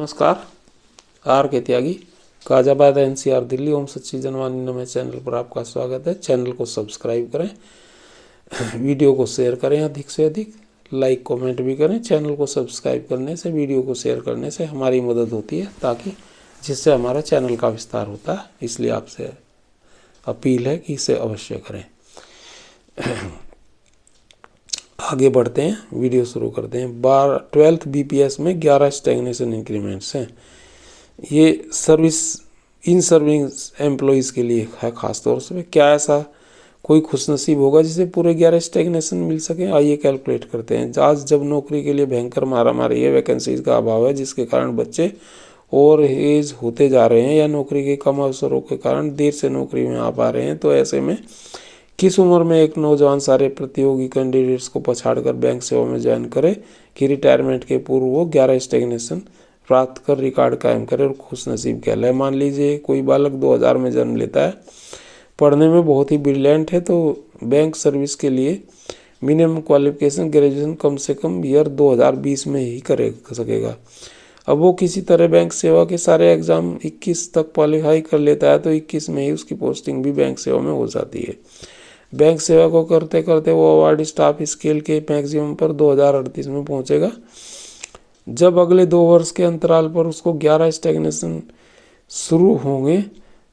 नमस्कार। आर के त्यागी गाजियाबाद एनसीआर दिल्ली ओम सच्ची जनवाणी नमः चैनल पर आपका स्वागत है। चैनल को सब्सक्राइब करें, वीडियो को शेयर करें, अधिक से अधिक लाइक कमेंट भी करें। चैनल को सब्सक्राइब करने से, वीडियो को शेयर करने से हमारी मदद होती है, ताकि जिससे हमारा चैनल का विस्तार होता है। इसलिए आपसे अपील है कि इसे अवश्य करें। आगे बढ़ते हैं, वीडियो शुरू करते हैं। 12th बीपीएस में 11 स्टैग्नेशन इंक्रीमेंट्स हैं। ये इन सर्विंग एम्प्लॉयज़ के लिए है खास तौर से। क्या ऐसा कोई खुशनसीब होगा जिसे पूरे 11 स्टैग्नेशन मिल सके? आइए कैलकुलेट करते हैं। आज जब नौकरी के लिए भयंकर मारामारी है, वैकेंसीज का अभाव है, जिसके कारण बच्चे ओवर एज होते जा रहे हैं या नौकरी के कम अवसरों के कारण देर से नौकरी में आ पा रहे हैं, तो ऐसे में किस उम्र में एक नौजवान सारे प्रतियोगी कैंडिडेट्स को पछाड़कर बैंक सेवा में ज्वाइन करे कि रिटायरमेंट के पूर्व वो 11 स्टैग्नेशन प्राप्त कर रिकॉर्ड कायम करे और खुशनसीब कहलाए? मान लीजिए कोई बालक 2000 में जन्म लेता है, पढ़ने में बहुत ही ब्रिलियंट है, तो बैंक सर्विस के लिए मिनिमम क्वालिफिकेशन ग्रेजुएशन कम से कम ईयर 2020 में ही कर सकेगा। अब वो किसी तरह बैंक सेवा के सारे एग्ज़ाम 21 तक क्वालिफाई कर लेता है, तो 21 में ही उसकी पोस्टिंग भी बैंक सेवा में हो जाती है। बैंक सेवा को करते करते वो अवार्ड स्टाफ स्केल के मैक्सिमम पर 2038 में पहुंचेगा, जब अगले 2 वर्ष के अंतराल पर उसको 11 स्टैग्नेशन शुरू होंगे,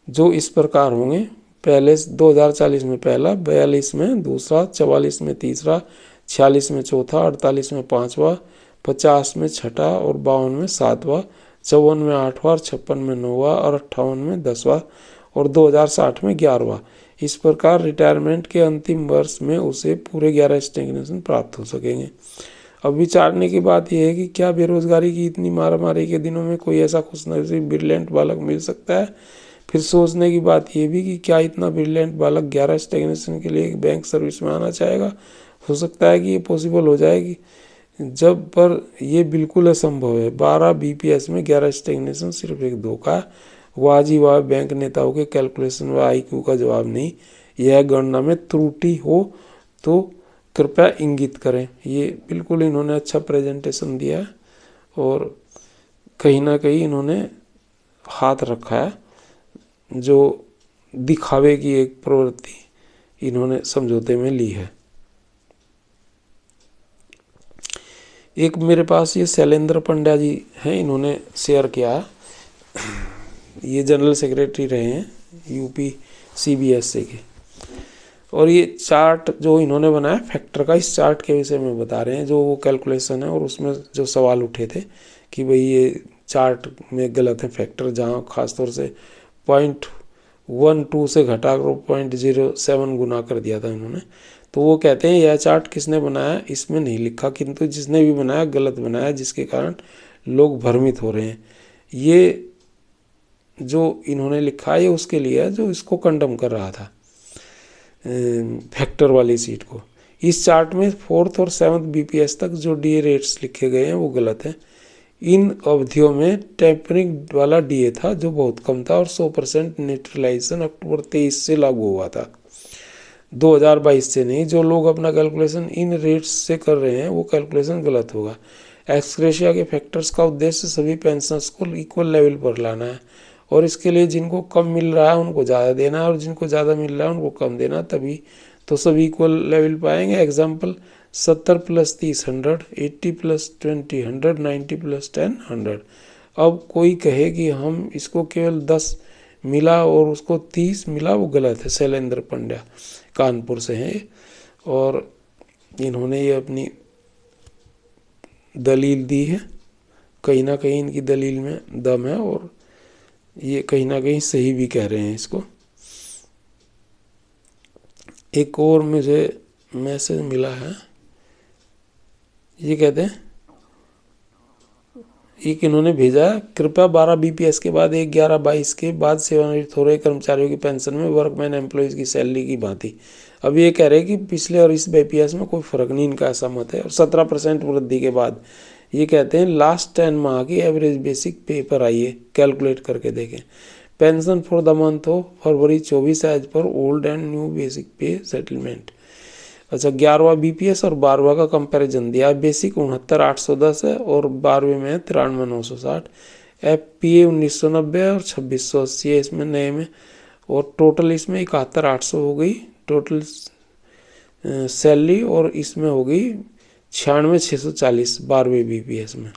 जो इस प्रकार होंगे। पहले 2040 में पहला, 42 में दूसरा, 44 में तीसरा, 46 में चौथा, 48 में पाँचवा, 50 में छठा और 52 में सातवां, 54 में आठवां, 56 में नौवां और 58 में 10वां और 2060 में 11वां। इस प्रकार रिटायरमेंट के अंतिम वर्ष में उसे पूरे 11 स्टैग्नेशन प्राप्त हो सकेंगे। अब विचारने की बात यह है कि क्या बेरोजगारी की इतनी मारामारी के दिनों में कोई ऐसा खुशनसीब ब्रिलियंट बालक मिल सकता है? फिर सोचने की बात यह भी कि क्या इतना ब्रिलियंट बालक 11 स्टैग्नेशन के लिए बैंक सर्विस में आना चाहेगा? हो सकता है कि ये पॉसिबल हो जाएगी, जब पर यह बिल्कुल असंभव है। 12 बीपीएस में 11 स्टैग्नेशन सिर्फ एक धोखा है। वाजिब बैंक नेताओं के कैलकुलेशन व आईक्यू का जवाब नहीं। यह गणना में त्रुटि हो तो कृपया इंगित करें। ये बिल्कुल इन्होंने अच्छा प्रेजेंटेशन दिया है और कहीं ना कहीं इन्होंने हाथ रखा है, जो दिखावे की एक प्रवृत्ति इन्होंने समझौते में ली है। एक मेरे पास ये शैलेंद्र पंड्या जी हैं, इन्होंने शेयर किया है। ये जनरल सेक्रेटरी रहे हैं यूपी सीबीएसई के, और ये चार्ट जो इन्होंने बनाया फैक्टर का, इस चार्ट के विषय में बता रहे हैं, जो वो कैलकुलेशन है। और उसमें जो सवाल उठे थे कि भाई ये चार्ट में गलत है फैक्टर, जहाँ खासतौर से 0.12 से घटाकर 0.07 गुना कर दिया था इन्होंने। तो वो कहते हैं यह चार्ट किसने बनाया इसमें नहीं लिखा, किंतु जिसने भी बनाया गलत बनाया, जिसके कारण लोग भ्रमित हो रहे हैं। ये जो इन्होंने लिखा है ये उसके लिए है जो इसको कंडम कर रहा था, फैक्टर वाली सीट को। इस चार्ट में 4th और 7th बीपीएस तक जो डीए रेट्स लिखे गए हैं वो गलत हैं। इन अवधियों में टेम्परिंग वाला डीए था जो बहुत कम था, और 100% न्यूट्रलाइजेशन अक्टूबर 23 से लागू हुआ था, 2022 से नहीं। जो लोग अपना कैलकुलेशन इन रेट्स से कर रहे हैं वो कैलकुलेशन गलत होगा। एक्सग्रेशिया के फैक्टर्स का उद्देश्य सभी पेंशनर्स को इक्वल लेवल पर लाना है, और इसके लिए जिनको कम मिल रहा है उनको ज़्यादा देना है और जिनको ज़्यादा मिल रहा है उनको कम देना, तभी तो सभी इक्वल लेवल पाएंगे। एग्जाम्पल 70 + 30 100, 80 + 20 100, 90 + 10 100। अब कोई कहे कि हम इसको केवल 10 मिला और उसको 30 मिला, वो गलत है। शैलेंद्र पंड्या कानपुर से हैं और इन्होंने ये अपनी दलील दी है। कहीं ना कहीं इनकी दलील में दम है और ये कहीं ना कहीं सही भी कह रहे हैं इसको। एक और मुझे मैसेज मिला है, ये कहते हैं, एक इन्होंने भेजा है, कृपया 12 बीपीएस के बाद 1/11/22 के बाद सेवानिवृत्त हो रहे कर्मचारियों की पेंशन में वर्कमैन एम्प्लॉयज़ की सैलरी की भांति। अब ये कह रहे हैं कि पिछले और इस बीपीएस में कोई फर्क नहीं, इनका ऐसा मत है। और 17% वृद्धि के बाद ये कहते हैं लास्ट 10 माह की एवरेज बेसिक पे पर आइए कैलकुलेट करके देखें। Pension for the month of February 24 as per old and new basic pay settlement. अच्छा 11वां बीपीएस और 12वां का कंपैरिजन दिया है। बेसिक 69,810 है और 12वें में है 93,960। एफपीए 1990 है और 2680 है इसमें नए में। और टोटल इसमें 71,800 हो गई टोटल सैलरी, और इसमें हो गई 96,640 12वें बीपीएस में।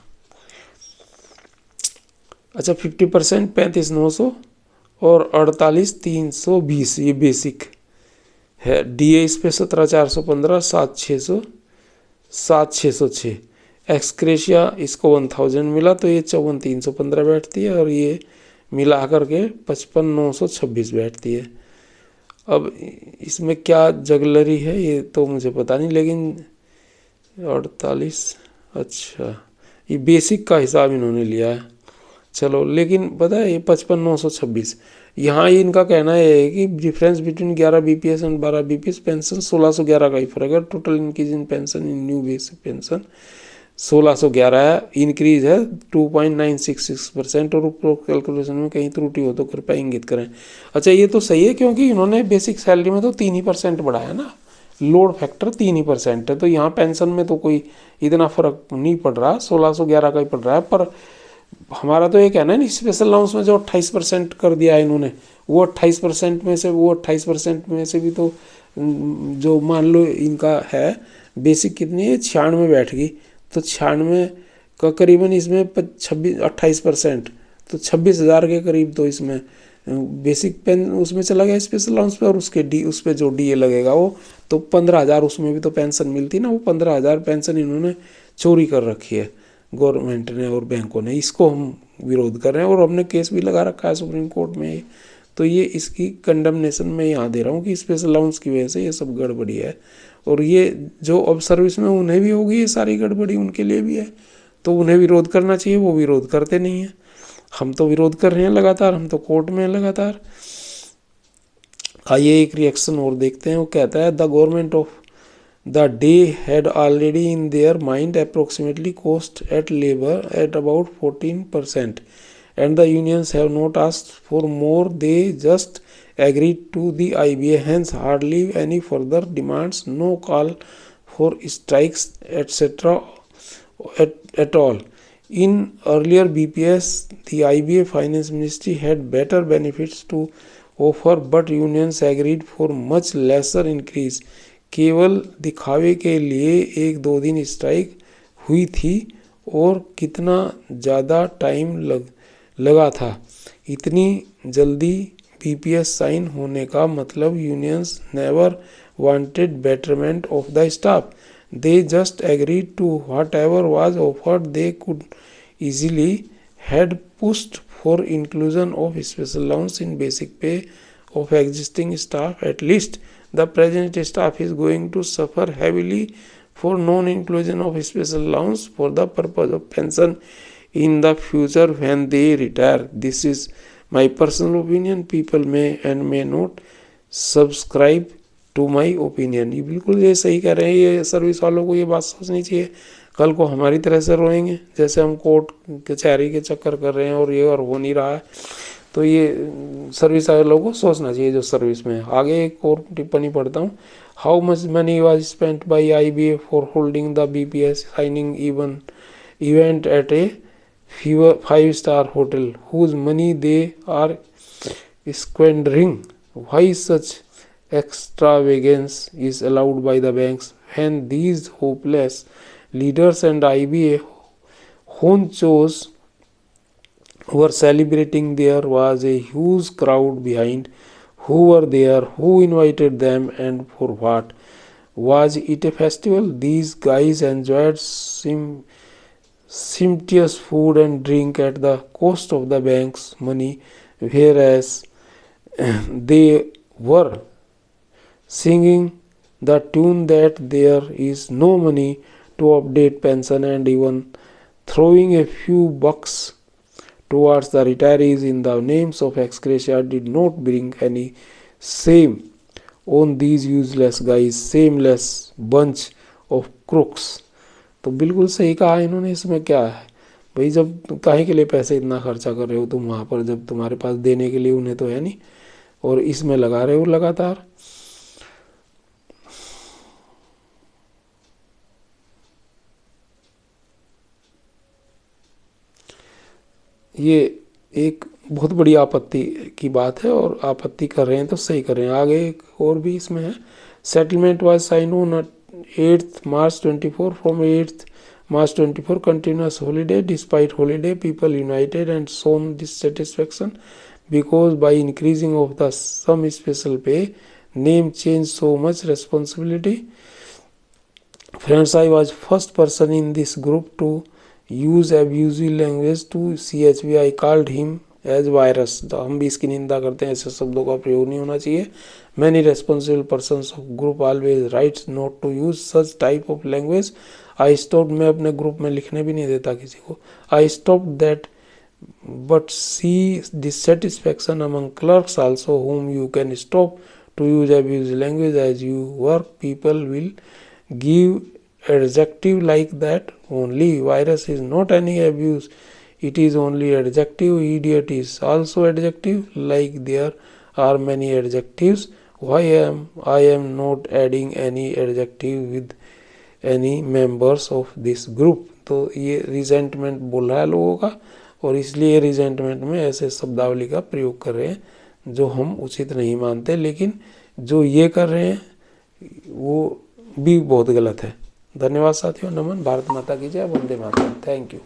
अच्छा 50% 35,900 और 48,320 ये बेसिक है। डीए इस पे 17,415 7,600 7,606। एक्सक्रेशिया इसको 1000 मिला तो ये 54,315 बैठती है और ये मिला करके 55,926 बैठती है। अब इसमें क्या जगलरी है ये तो मुझे पता नहीं, लेकिन 48, अच्छा ये बेसिक का हिसाब इन्होंने लिया है। चलो लेकिन पता है ये 55,926 यहाँ इनका कहना है कि difference between 11 BPS and 12 BPS pension 1611 का ही फर्क है। Total increase in pension in new basic pension 1611 है, इंक्रीज है 2.966%। और उपरोक्त कैलकुलेशन में कहीं त्रुटि हो तो कृपया इंगित करें। अच्छा ये तो सही है क्योंकि इन्होंने बेसिक सैलरी में तो 3% बढ़ाया ना, लोड फैक्टर 3% है, तो यहाँ पेंशन में तो कोई इतना फर्क नहीं पड़ रहा, 1611 का ही पड़ रहा है। पर हमारा तो ये कहना है ना स्पेशल अलाउंस में जो 28% कर दिया है इन्होंने, वो 28% में से भी तो जो मान लो इनका है बेसिक कितनी है 96 बैठ गई, तो 96 का करीबन इसमें 28% तो 26,000 के करीब तो इसमें बेसिक पेन उसमें चला गया स्पेशल अलाउंस पे, और उस पर जो डीए लगेगा वो तो 15,000 उसमें भी तो पेंशन मिलती ना, वो 15,000 पेंशन इन्होंने चोरी कर रखी है गवर्नमेंट ने और बैंकों ने। इसको हम विरोध कर रहे हैं और हमने केस भी लगा रखा है सुप्रीम कोर्ट में। तो ये इसकी कंडमनेशन में यहाँ दे रहा हूँ कि स्पेशल अलाउंस की वजह से ये सब गड़बड़ी है, और ये जो अब सर्विस में उन्हें भी होगी ये सारी गड़बड़ी उनके लिए भी है, तो उन्हें विरोध करना चाहिए, वो विरोध करते नहीं हैं। हम तो विरोध कर रहे हैं लगातार, हम तो कोर्ट में हैं लगातार। आइए एक रिएक्शन और देखते हैं। वो कहता है the government of the day had already in their mind approximately cost at labour at about 14% and the unions have not asked for more, they just agreed to the IBA, hence hardly any further demands, no call for strikes etc. at all. In earlier BPS the IBA finance ministry had better benefits to offer but unions agreed for much lesser increase. केवल दिखावे के लिए 1-2 दिन strike हुई थी और कितना ज़्यादा टाइम लगा था। इतनी जल्दी बीपीएस साइन होने का मतलब unions never wanted betterment of the staff, they just agreed to whatever was offered, they could easily had pushed for inclusion of special allowance in basic pay of existing staff, at least the present staff is going to suffer heavily for non inclusion of special allowance for the purpose of pension in the future when they retire. This is my personal opinion. People may and may not subscribe to my opinion. ये बिल्कुल ये सही कह रहे हैं, ये service वालों को ये बात सोचनी चाहिए। कल को हमारी तरह से रोएंगे जैसे हम कोर्ट कचहरी के चक्कर कर रहे हैं और ये और हो नहीं रहा है, तो ये सर्विस वालों को सोचना चाहिए जो सर्विस में। आगे एक और टिप्पणी पढ़ता हूँ। How much money was spent by IBA for holding the BPS signing event at a 5-star hotel whose money they are squandering? Why such extravagance is allowed by the banks when these hopeless leaders and IBA honchos were celebrating? There was a huge crowd behind. Who were there? Who invited them and for what? Was it a festival? These guys enjoyed sumptuous food and drink at the cost of the bank's money, whereas they were singing the tune that there is no money to update pension, and even throwing a few bucks towards the retirees in the names of ex-gratia did not bring any shame on these useless guys, shameless bunch of crooks. तो बिल्कुल सही कहा इन्होंने। इसमें क्या है भाई, जब काहे के लिए पैसे इतना खर्चा कर रहे हो तुम वहाँ पर, जब तुम्हारे पास देने के लिए उन्हें तो है नहीं, और इसमें लगा रहे हो लगातार। ये एक बहुत बड़ी आपत्ति की बात है, और आपत्ति कर रहे हैं तो सही कर रहे हैं। आगे एक और भी इसमें है, settlement was sign on 8th March 24 from 8th March 24 continuous holiday. Despite holiday, people united and shown dissatisfaction because by increasing of the some special pay, name change so much responsibility. Friends, I was first person in this group to use abusive language to CHV. I called him as virus. तो हम भी इसकी निंदा करते हैं, ऐसे शब्दों का प्रयोग नहीं होना चाहिए। Many responsible persons of group always rights not to use such type of language. I stop, मैं अपने ग्रुप में लिखने भी नहीं देता किसी को। I stop that but see dissatisfaction among clerks also whom you can stop to use abusive language as you work. People will give adjective like that only. Virus is not any abuse, it is only adjective. Idiot is also adjective, like there are many adjectives. Why I am not adding any adjective with any members of this group. तो ये resentment बोल रहा है लोगों का, और इसलिए resentment में ऐसे शब्दावली का प्रयोग कर रहे हैं जो हम उचित नहीं मानते, लेकिन जो ये कर रहे हैं वो भी बहुत गलत है। धन्यवाद साथियों। नमन। भारत माता की जय। वंदे मातरम। Thank you.